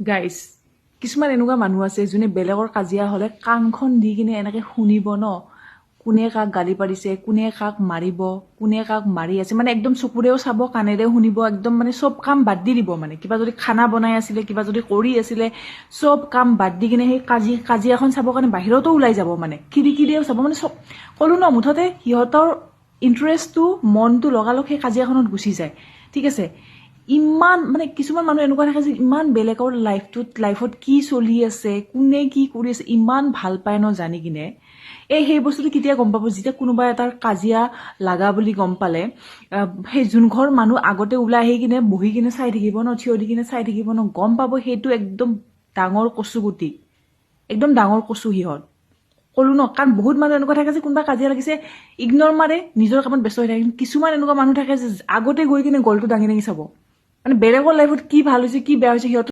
guys কিছুমান এনেকুৱা মানুহ আছে যোনে বেলেগৰ কাজিয়া হ'লে কাণখন দি কিনে এনেকে শুনিব ন কোনে কাক গালি পাৰিছে কোনে কাক মাৰিব কোনে কাক মাৰি আছে মানে একদম চকুৰেও চাব কাণেৰেও শুনিব একদম মানে চব কাম বাদ দি দিব মানে কিবা যদি খানা বনাই আছিলে কিবা যদি কৰি আছিলে চব কাম বাদ দি কিনে সেই কাজিয়াখন চাবৰ কাৰণে বাহিৰতো ওলাই যাব মানে খিৰিকীৰেও চাব মানে চব ক'লো ন মুঠতে সিহঁতৰ ইণ্টাৰেষ্টটো মনটো লগালগ সেই কাজিয়াখনত গুচি যায় ঠিক আছে ইমান মানে কিছুমান মানুহ এনেকুৱা থাকে যে ইমান বেলেগৰ লাইফত কি চলি আছে কোনে কি কৰি আছে ইমান ভাল পায় ন জানি কিনে সেই বস্তুটো কেতিয়া গম পাব যেতিয়া কোনোবা এটাৰ কাজিয়া লাগা বুলি গম পালে সেই যোন ঘৰ মানুহ আগতে ওলাই আহি কিনে বহি কিনে চাই থাকিব ন থিয় দি কিনে চাই থাকিব ন গম পাব সেইটো একদম ডাঙৰ কচুগুটি একদম ডাঙৰ কচু সিহঁত ক'লো ন কাৰণ বহুত মানুহ এনেকুৱা থাকে যে কোনোবা কাজিয়া লাগিছে ইগনৰ মাৰে নিজৰ কামত ব্যস্ত হৈ থাকে কিছুমান এনেকুৱা মানুহ থাকে যে আগতে গৈ কিনে গলটো দাঙি দাঙি চাব মানে বেলেগৰ লাইফত কি ভাল হৈছে কি বেয়া হৈছে সিহঁতৰ